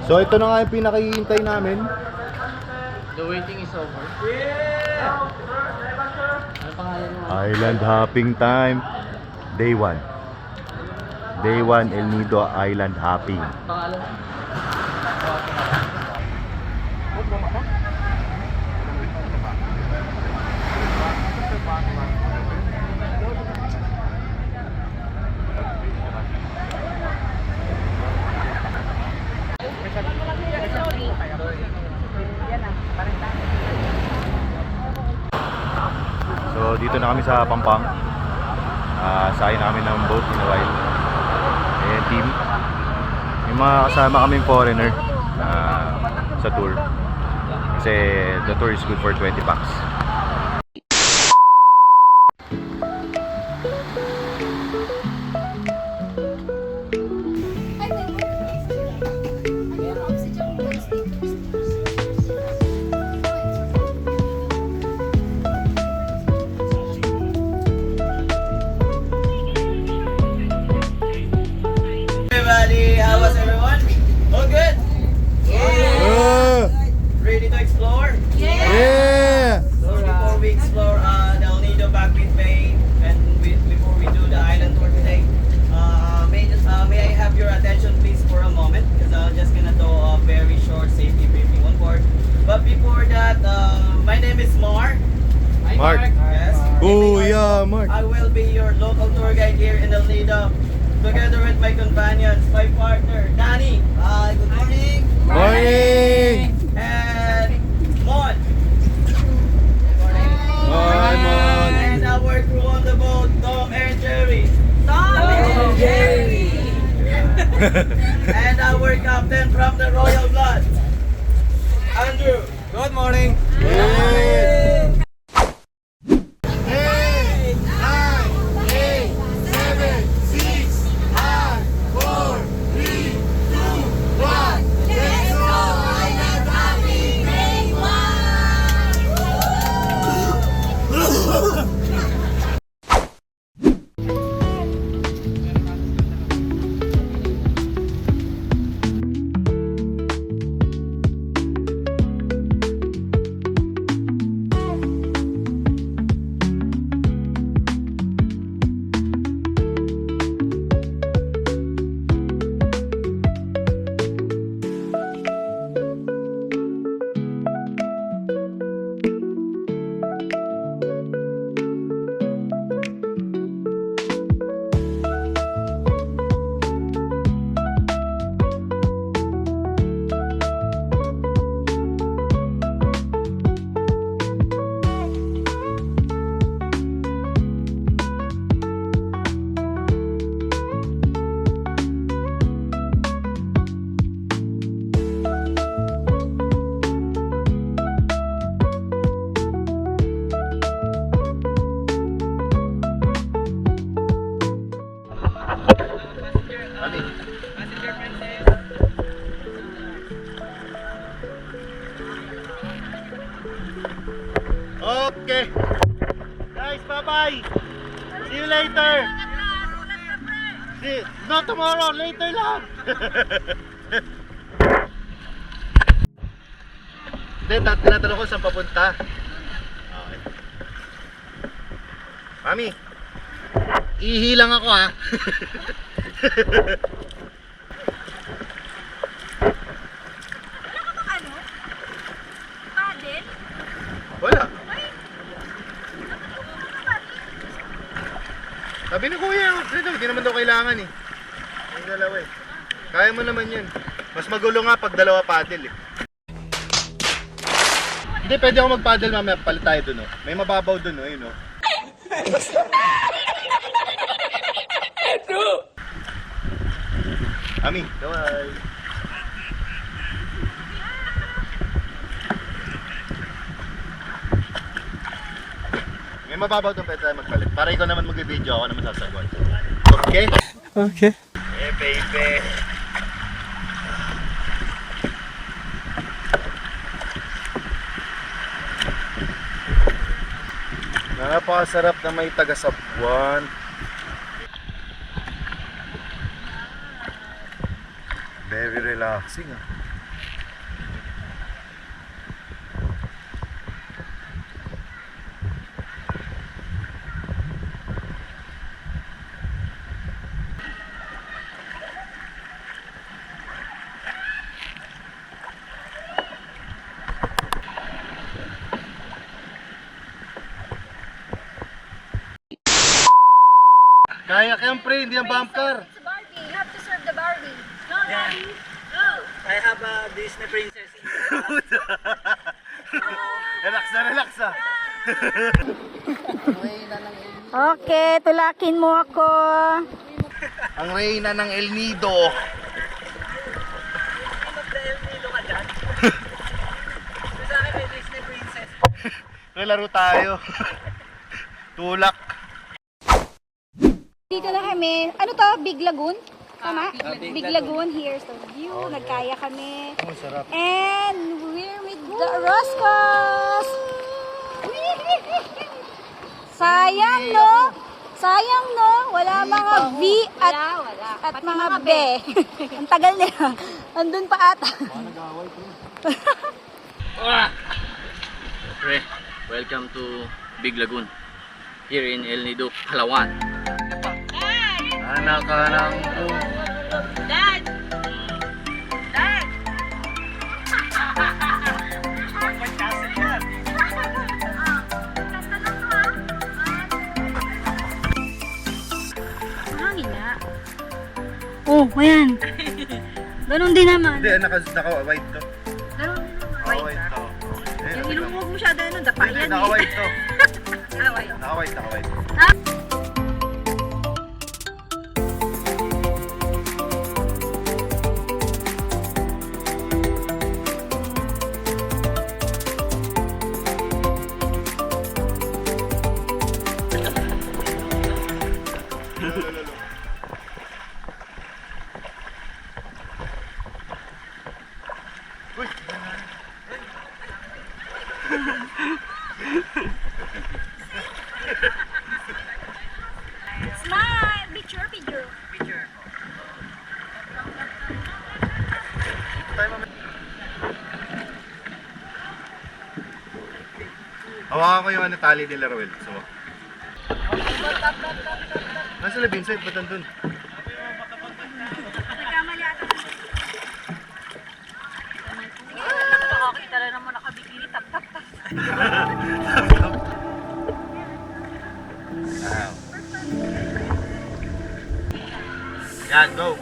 So ito na nga yung pinakihintay namin. The waiting is over. Yeah! Ano pangalan mo? Island hopping time. Day 1. Day 1 El Nido Island hopping. Pangalan mo? So dito na kami sa Pampang. Sakay na kami ng boat in a while. Ayan team. May mga kasama kaming foreigner sa tour. Kasi the tour is good for 20 packs. How was everyone? All good? Yeah! Ready to explore? Yeah! So before we explore the El Nido Backpit Bay and before we do the island tour today, may I have your attention please for a moment because I'm just gonna do a very short safety briefing on board. But before that, my name is Mark. Mark. Yes. Oh yeah, Mark. I will be your local tour guide here in El Nido. Together with my companions, my partner, Danny. Hi, good morning. Morning! And Mon. Good morning. Hi, Mon. And our crew on the boat, Tom and Jerry. Tom and Jerry! And our captain from the Royal Blood, Andrew. Good morning. Yeah. Okay. Guys, bye-bye. See you later. Not tomorrow, later lang. Hindi, tinatanong ko saan papunta. Okay. Mami, ihi lang ako ha. Wala. Sabi ni Kuya, hindi naman daw kailangan eh. Yung dalawa eh. Kaya mo naman yun. Mas magulo nga pag dalawa paddle eh. Hindi, pwede ako mag-paddle mamaya. Palit tayo dun oh. May mababaw dun oh, yun oh. Ami, bye. May mababaw doon, pwede tayo magpalit. Para ikaw naman mag-video, ako naman sasagwan. Okay? Okay. Eh, baby. Napakasarap na may taga-Sabuan. Very relaxing ah. pre, hindi ang bump car. It's Barbie. You have to serve the Barbie. No, Yeah. Barbie. Go. I have a Disney princess. Relax na, relax ah. Okay, tulakin mo ako. Ang reyna ng El Nido. Sa akin may Disney princess. Laro tayo. Tulak. Dito na kami. Ano to? Big Lagoon? Tama? Big Lagoon. Here's the view. Nagkaya kami. Oh, sarap. And we're with the Roscos. Sayang, no? Sayang, no? Wala mga V at mga B. Ang tagal nila. Andun pa ata. Pre, welcome to Big Lagoon. Here in El Nido, Palawan. Anak ka ng... Dad! Dad! Hangin nga. Oh, ayan. Ganun din naman. Hindi, naka-white to. Ganun din naman. Naka-white to. Yung ilong mo masyado ano, dapa yan eh. Naka-white to. Away. Naka-white, naka-white. Smile! Picture, picture. Hawakan ko yung ano, tali nila, Roel. So, nasa na Vincent? Ba't nandun? Nagkamali ata. Nakakita na naman nakabikini. Tap, tap, tap. Wow. Yan, go!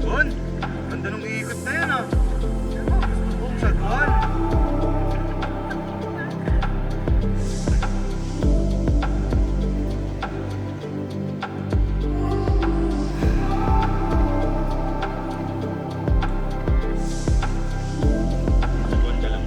Doon! Ganda nung iikot na yan ah! Oh, sagwan! Sagwan ka lang.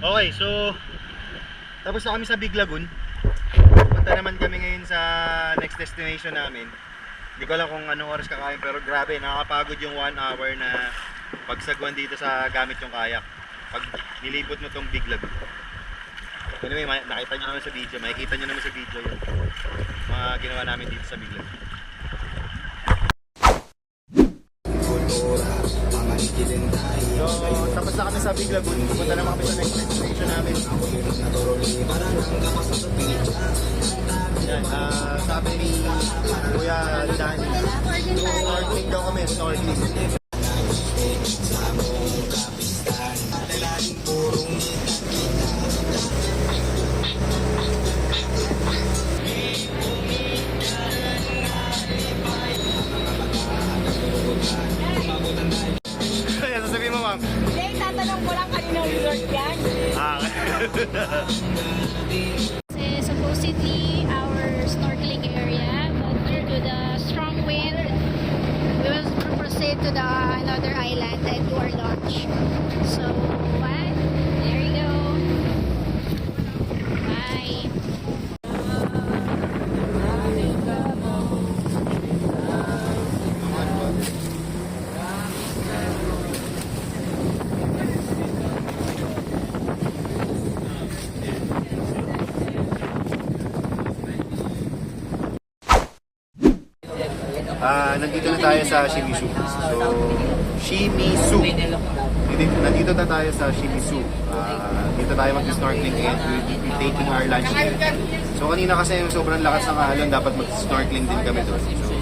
Okay, so tapos na kami sa Big Lagoon. Punta naman kami ngayon sa next destination namin. Hindi ko alam kung anong oras kakain pero grabe, nakakapagod yung 1 hour na pagsagwan dito sa gamit yung kayak. Pag nilipot mo tong Big Lagoon. Anyway, nakita nyo naman sa video, makikita nyo naman sa video yun. Mga ginawa namin dito sa Big Lagoon. So, tapos na kami sa sa Big Lagoon. Pupunta naman kami sa next destination namin. Yan, sabi ni Kuya Danny, snorkeling daw kami, snorkeling. Kaya sasabihin mo, ma'am. Hindi, tatanong ko lang kanina resort yan. Supposedly our snorkeling area, but due to the strong wind, we will proceed to the another island and do our launch. So, what? There you go. Bye. Nandito na tayo sa Shimizu. So, Shimizu. Nandito na tayo sa Shimizu. Dito tayo mag-snorkeling and we'll be taking our lunch here. So, kanina kasi sobrang lakas ng alon, dapat mag-snorkeling din kami doon. So,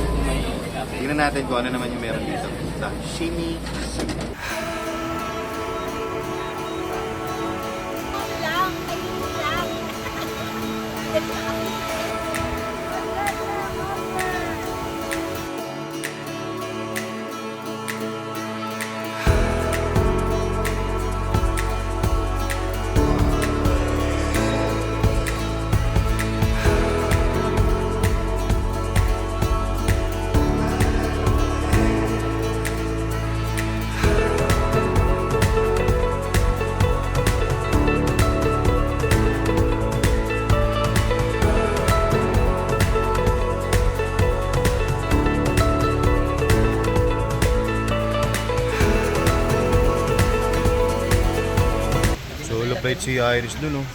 tingnan natin kung ano naman yung meron dito sa Shimizu. Bait si Iris dun, oh.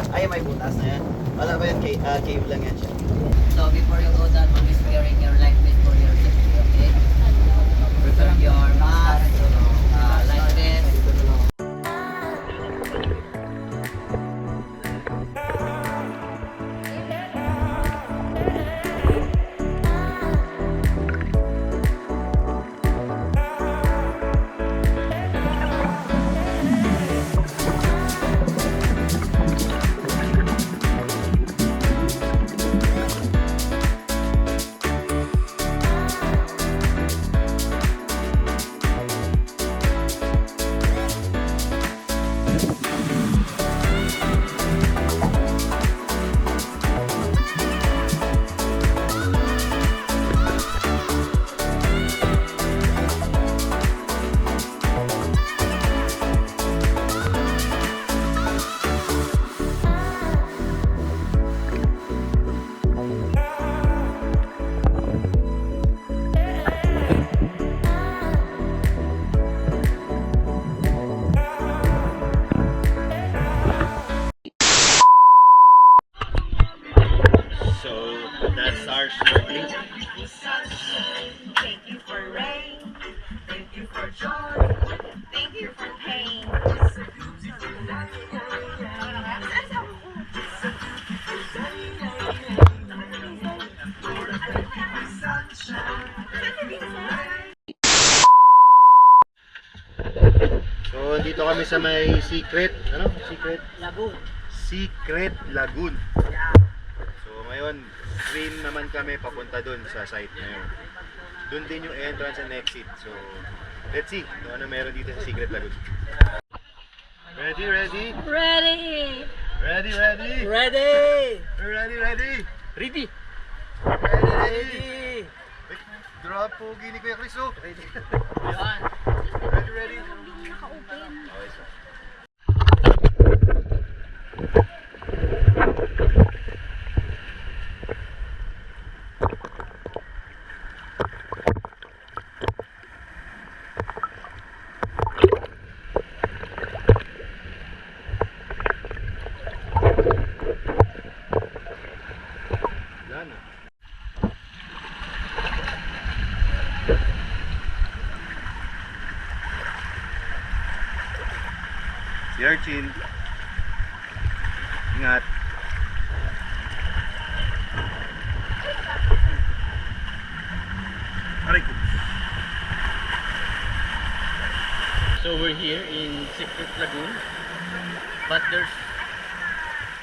Ay, may butas na yan. Wala ba yan? Cave lang yan siya. So before you go down, we'll be wearing your life vest for your safety, okay? Prepare your mask, life vest. That's our snorkeling. Thank you for rain. Thank you for joy. Thank you for pain. Sunshine. Dito kami sa may Secret, ano? Lagoon. Secret Lagoon. So ngayon, stream naman kami papunta dun sa site na yun. Dun din yung entrance and exit. So, let's see kung ano meron dito sa Secret Lagoon. Ready? Ready! Ready? Ready! Ready? Ready! Ready? Drop po gini Kuya Chris, oh. Ready? Yan. Ready? Naka-open. Okay, so. Wala na. Si Archin. Ingat. Aray ko. So we're here in Secret Lagoon. But there's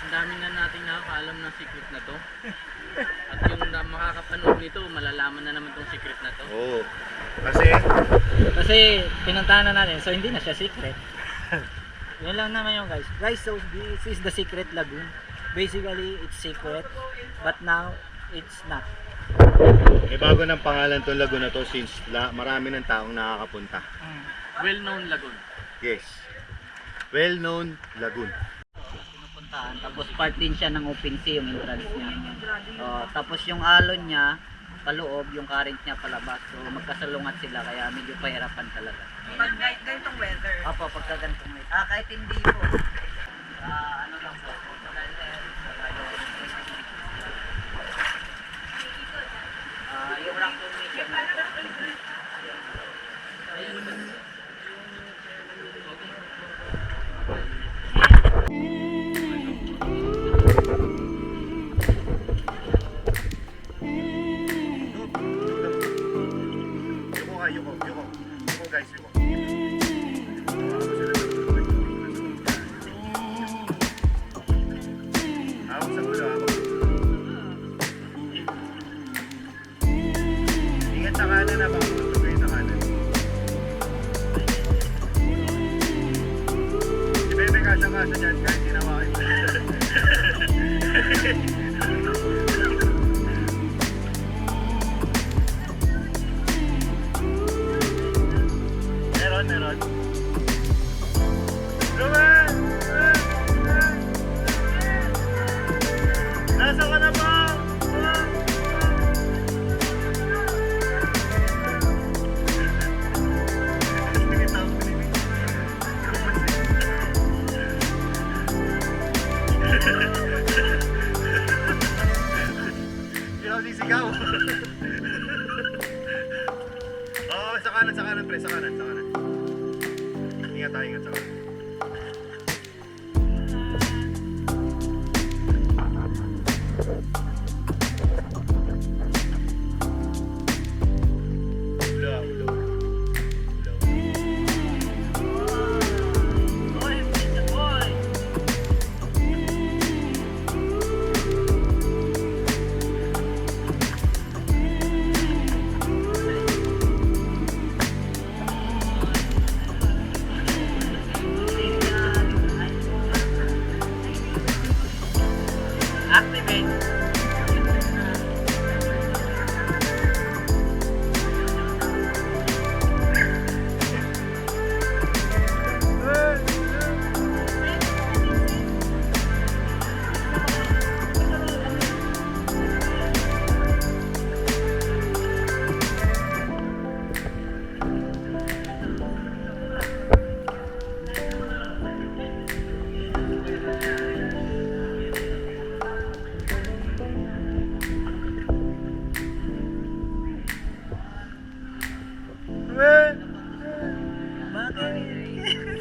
ang dami na nating nakakaalam ng secret na to. At yung makakapanood nito, malalaman na naman tong secret na to. Oo. Kasi, Kasi pinuntahan na natin, so hindi na siya secret. Yun lang naman yung guys. Guys, so this is the Secret Lagoon. Basically, it's secret, but now it's not. may bago ng pangalan tong lagoon na to since marami ng taong nakakapunta. Well-known lagoon. Yes. Well-known lagoon. Pinupuntahan, tapos part din siya ng open sea yung entrance niya. Tapos yung alon niya, paloob, yung current niya palabas. So magkasalungat sila, kaya medyo pahirapan talaga. Pag ganitong weather. Opo, pagka ganitong weather. Kahit hindi po. Ano lang po. Yung rock formation. Yuko guys, yuko. Ako sa ulo, ako. Ingat sa kanan na, baka gusto kayo sa kanan. Si Bebe kasya-kasya dyan, kahit tinawakin mo. Meron. Ruben! Nasa ka na ba? Hindi ako sisigaw. Oo, sa kanan, pre, sa kanan. Ingat sa kanan. Ulo.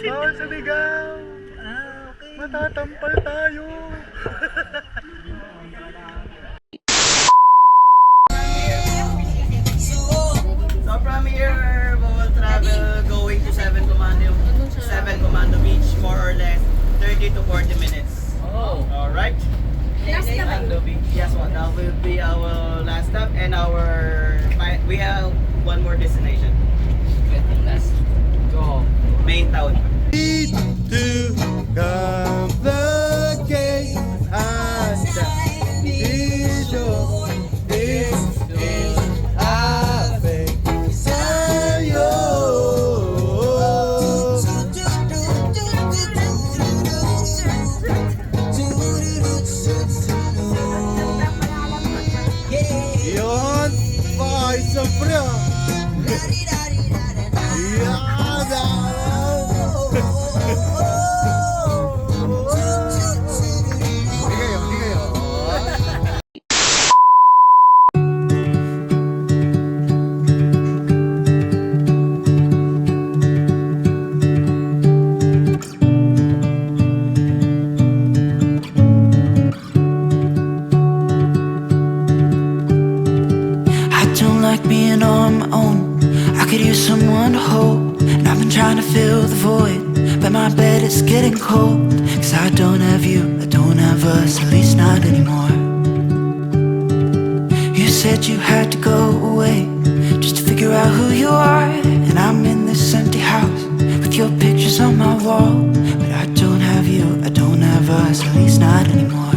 Bawal sa ligaw! Matatampal tayo! So from here, we will travel going to 7 Commando more or less 30 to 40 minutes. Oh. All right. Last na ba? Yes, that will be our last stop, and we have one more destination. Let's go. Main town. Yon, ay sobra. Hindi kayo. I don't like being on my own. I could use someone to hold. And I've been trying to fill the void, but my bed is getting cold. Cause I don't have you, I don't have us, at least not anymore. You said you had to go away just to figure out who you are. And I'm in this empty house with your pictures on my wall. But I don't have you, I don't have us, at least not anymore.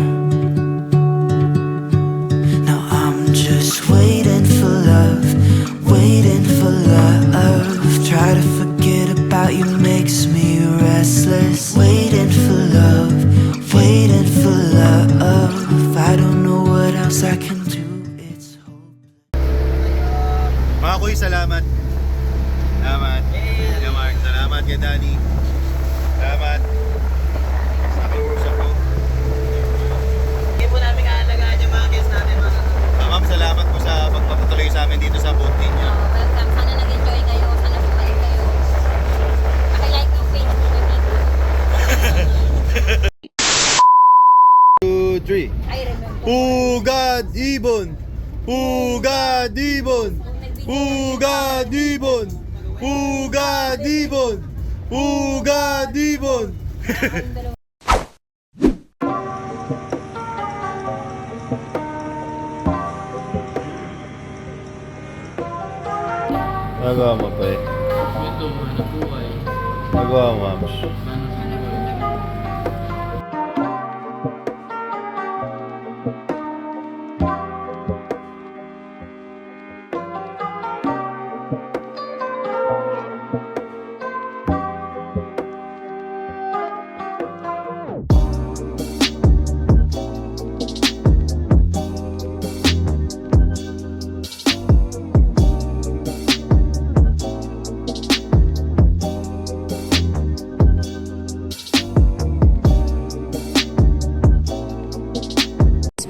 Now I'm just waiting for love, waiting for love. Try to forget about you makes me restless. Waiting for love, waiting for love. I don't know what else I can do. It's hope. Mga kuy, salamat. Salamat. Yeah, Mark. Salamat kay Danny. Salamat. Sa pag-usap ko. Hindi po namin kaalagaan yung mga guests natin, mga Ma'am, salamat po sa pagpapatuloy sa amin dito sa boat ninyo. Welcome. Sana nag-enjoy kayo. Sana bumalik kayo. Paki-like yung page ko dito. 2, 3. I remember. Pugad Ibon! Pugad Ibon! Pugad Ibon! Pugad Ibon! Pugad Ibon! Nagawa mo pa eh. Ito, ano po ay. Nagawa mo, Mams.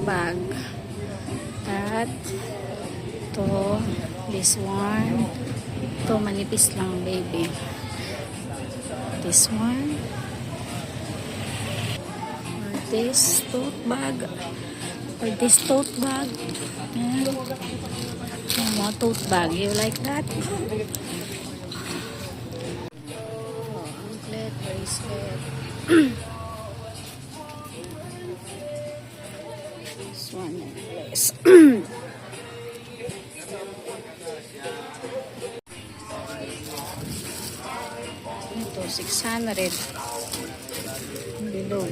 Bag. At to this one. To manipis lang, baby. This one. Or this tote bag. Or this tote bag. Yan. Yung mga tote bag. You like that? Oh, anklet, bracelet. This one necklace. Ito, 600. Below.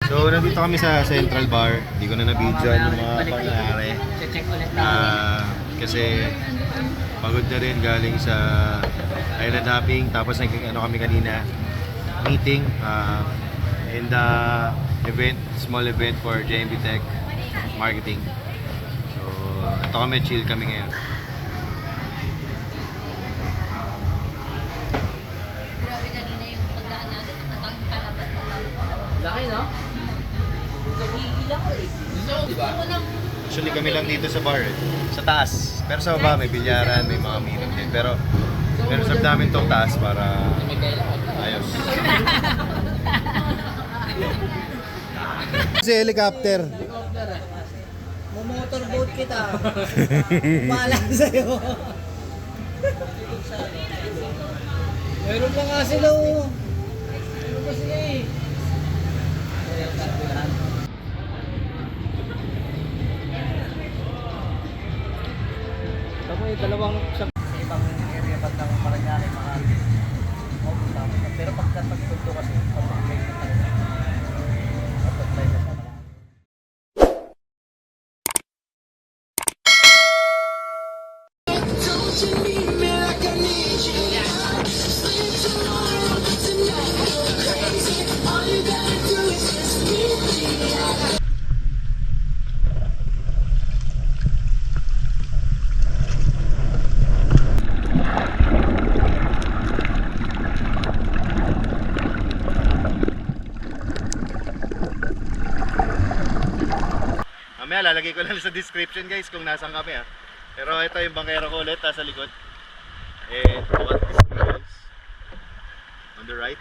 So, nandito kami sa Central Bar. Hindi ko na na-video yung mga pangyayari. Check ulit na. Kasi pagod na rin galing sa island hopping. Tapos ano kami kanina, meeting and event, small event for JMB Tech Marketing. So, ito kami, chill kami ngayon. Grabe kanina yung pagdaan natin. Ang palabat na lang. Laki, no? Nagigila ko eh. Diba? Actually kami lang dito sa bar sa taas. Pero sa baba may bilyaran, may mga minum din. Pero serve namin tong taas para ayos. Si helicopter. Motorboat kita. Bahala sa'yo. Meron lang nga sila oh. Meron pa sila eh. Ito mo yung dalawang sa ibang area ba't ng Paranaque mga pero pagpunto kasi pag-play na talaga. Pag-play na talaga. Mamaya lalagay ko lang sa description guys kung nasan kami ha. Pero ito yung bangkero ko ulit sa likod. And what is guys on the right.